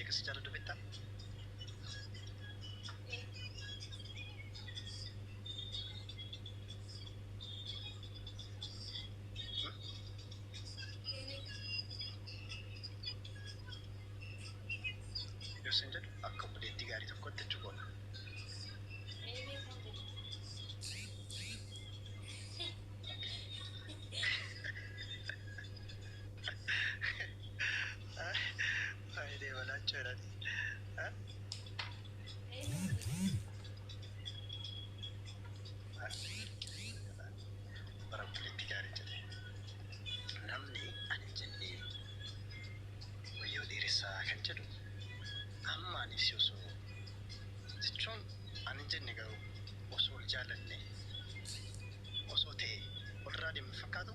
kasi jala dubbitta. Yoo sin jedhu akka obboleettii gaarii tokkotti jechuudha. Faayidee walaachuu jedhani. Bara obboleettii gaarii jedhe. Namni ani jennee wayyoo dheeressaa kan jedhu amma anis osoo jechuun ani jenne garuu osoo ol jaalanne osoo ta'e walirraa deemnu fakkaatu.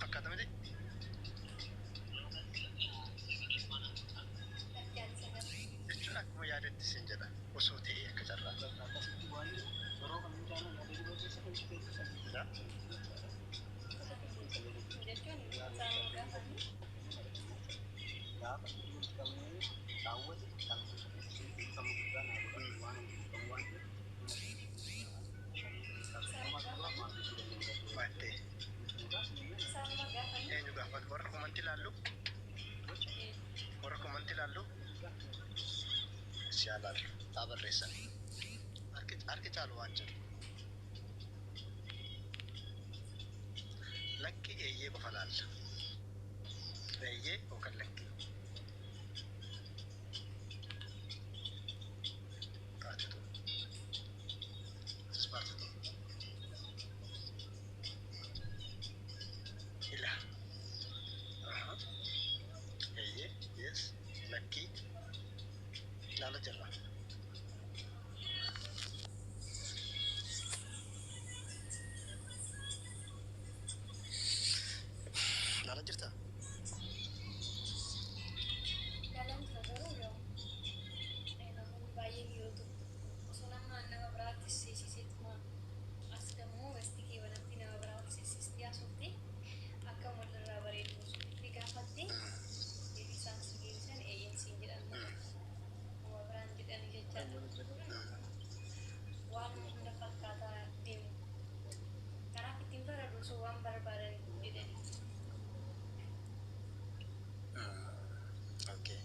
Fakkaata miti? Jechuun akkuma yaadatti sin jedha osoo ta'e akka carraa. Baate eenyu gaafatu warra komantii ilaallu si ilaallu haa barreessan harki caalu waan jedhu lakki eeyyee qofa laalla eeyyee yookaan lakki taatitu ispaartitu ila eeyyee yes lakki laala jirra. Laala jirta? Dalam terbaru yo, namun bayi itu, soalnya nama berarti sisi itu asdamu mesti berarti nama berarti sisi dia suti, akan modal beribu tiga pasti, jadi sanksi giliran agensi jiran, mau berlanjut dan jajan, wan mendapat kata tim, karena tim itu ada suam barbaran jadi. Okay.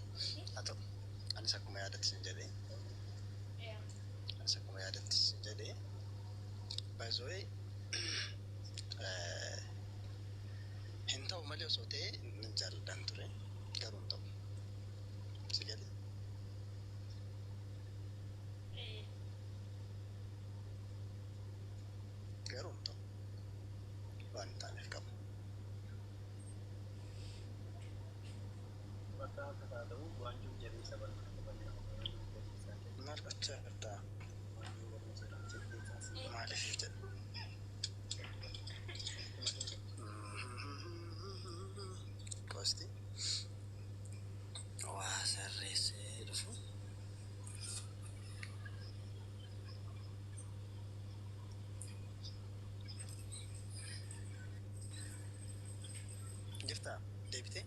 Atau anis akkuma yaadatti sin jedhee. Anis akkuma yaadatti sin jedhee. By the way, hin ta'u malee osoo ta'e nin jaalladhaan ture. Garuu hin ta'u. Si galee? Garuu hin ta'u. Waan hin taaneef qabu. Maal gochaa jirta? Maaliif jedhu? Kosti waa sirreessee dhufu. Jirta? Deebitee?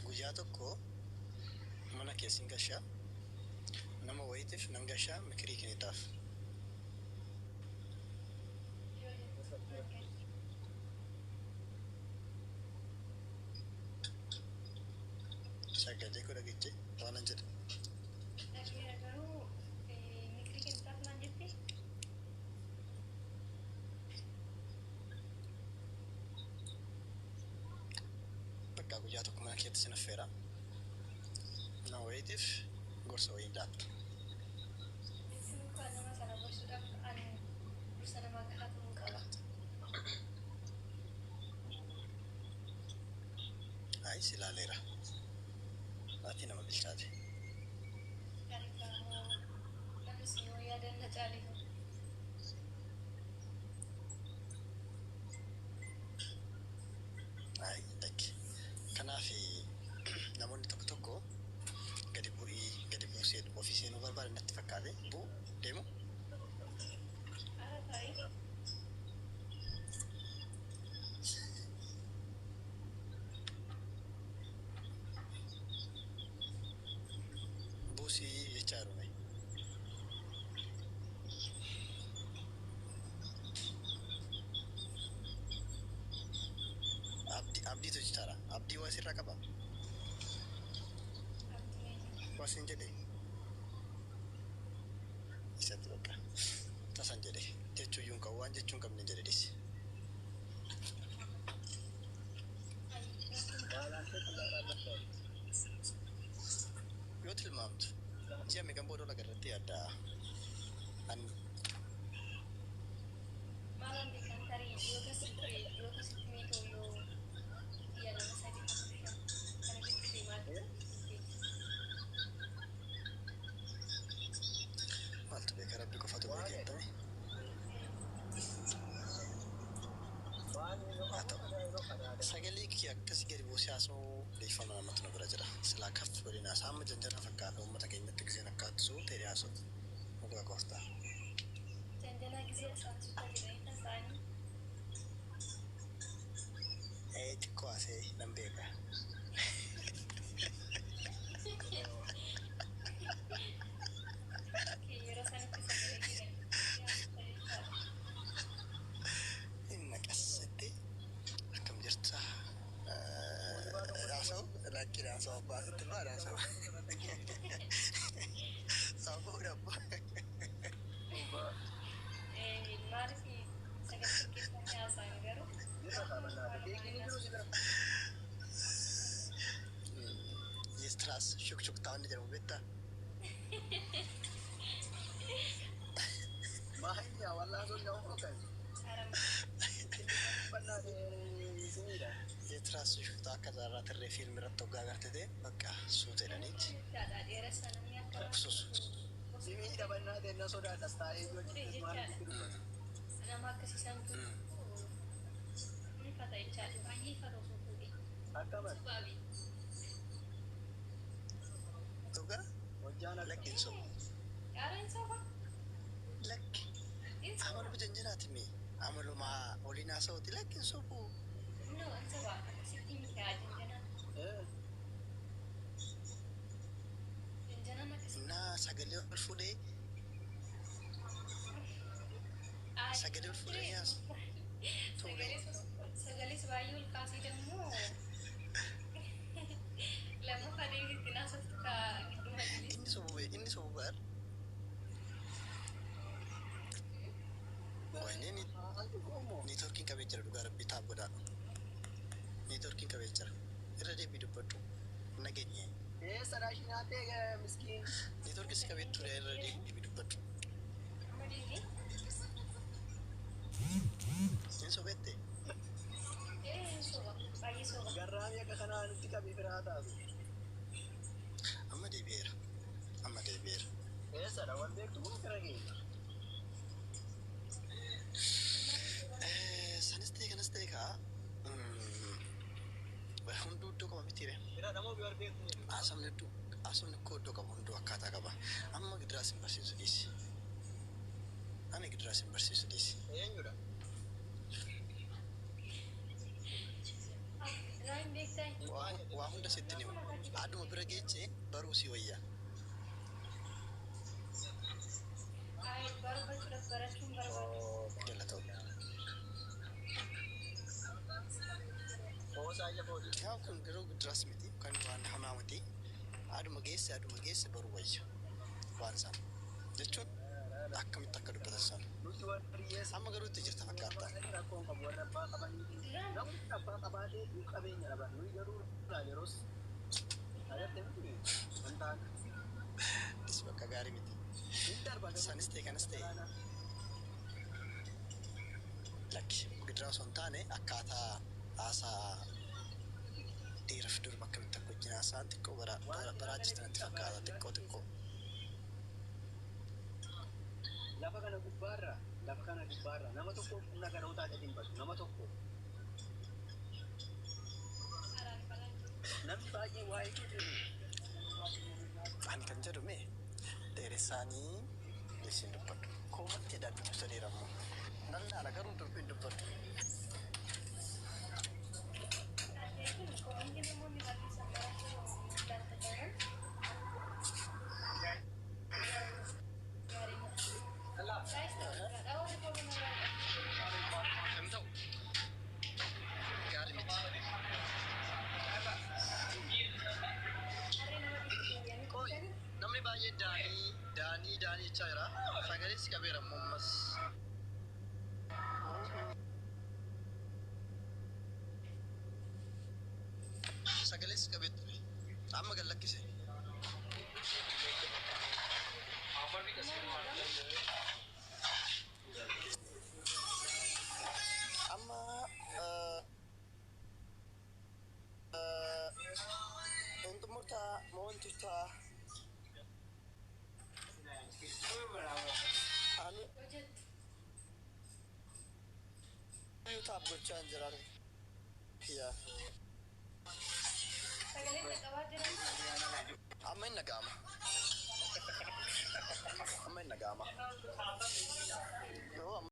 Guyyaa tokko mana keessin gashaa nama wayitiif nan gashaa mikirii kennitaaf. Sagalee godha gijjee waan an jedhe. Bakka guyyaa tokko mana keetti sin affeera. Nama wayitiif gorsa wayii laattu. Ayi si ilaaleera. Ati nama bilchaate. Ayi dhaqe. Kanaaf namoonni tokko tokko gadi buusee ofii seenuu barbaadan natti fakkaate buu deemu buusii jechaa dhume. Abdiitu jechaadha. Abdii waa sirraa qaba. Waasiin jedhe isatti bakka tasan jedhe jechuuyyuu hin qabu waan jechuun qabne jedhe dhisi. Yoo tilmaamtu ji'a meeqan booda ola garratti yaadda an maaltu beeka rabbi qofatu beeka jettame. Haa ta'u sagalee kee akkasii gadi buusee haasa'uu dhiifama namatti nu bira jira. Silaa kaf godhinaas hamma janjana fakkaata uummata keenyatti giseen akkaattisuu ta'ee haasa'u dhugaa kooftaa. Xiqqoo haasee nan beeka. Inni qassatti akkam jirta haasa'u lakkiin haasa'u abbaasitti maal haasa'u saafuu dhabba. Yestraas shukshuktaa inni jedhamu beektaa? Maayiyaa wallaa sun yoo ogan. Yestraas shukshuktaa akka jaarraa tirree fiilmi irratti hoggaa agartee bakka suuta jedhaniiti. Sus. Simii dhabannaa deemna sodaadhas taa'ee yoo jirtu maaliif dubbatu? Nama akkasiisan ni fata jechaadha. Baay'ee fata osoo fuudhee. Akkamitti? Dhugaa? Hojjaan lakkiin soba. Yaareen soba? Lakki. Amaluma janjanaati mee? Amaluma oliin haasa'uuti lakkiin sobu. No, soba. Sitti miidhaa janjanaa. Janjanaan akkasii. Naa sagalee ol fuudhee. Sagalee ol fuudhee yaas. Sagalee baay'ee ol kaasee dammoo lama fadee itti naasoftu kaa gidduma inni sobu baar. Waaneen niitoorkiin qabee jira dhugaa rabbii taa'u godhaa. Niitoorkiin qabee jira. Irra deebii dubbadhu nageenye. Saraashii nyaatee miskiin. Niitoorkis qabee ture irra deebii dubbadhu. Inni sobeette? Soba. Baay'ee soba. Garraamii akka kanaa nutti qabee biraa taatu. Amma deebi'eera. Amma deebi'eera. Eessadha wal beektu kun fira keenya. Sanis ta'e kanas ta'e kaa hunduu iddoo qaba mitiire. Bira namoo biyya beektu. Haasofni koo iddoo qaba hunduu akkaataa qaba. Amma gidiraas hin barsiisu dhiisi. Ani gidiraas hin barsiisu dhiisi. Eenyudha? Waa hunda sitti nima. Aduma bira geechee baruu si wayyaa. Jala ta'u. Yaa kun garuu gidiraas miti kan waan hamaa miti. Aduma geesse baruu wayya. Waan sana jechuun akkamitti akka dubbatan sana. Amma garuu itti jirta fakkaata. Is bakka gaarii miti. Sanis ta'e kanas ta'e. Lakki gidiraa osoo hin taane akkaataa haasaa dhiiraaf durba akkamitti akka wajjin haasa'an xiqqoo baraachisa natti fakkaata xiqqoo. Lafa kana gubbaarra nama tokko humna kana utaadha dimbatu nama tokko. Namni baay'ee waa'ee jedhu. Ani kan jedhu mee dheeressaanii isin dubbadhu. Koomatti jedhaa dubbisaniira ammoo. Nan laala garuu dubbiin dubbadhu. Jira. Sagalis kabira mummas. Sagalis kabitu. Amma galakkise. Amma untuk murta mau untuk ta anu Hojjet. YouTube gochaan jiran. Iya. Sagalee jalqabaa jiran. Amma hin dhaga'ama.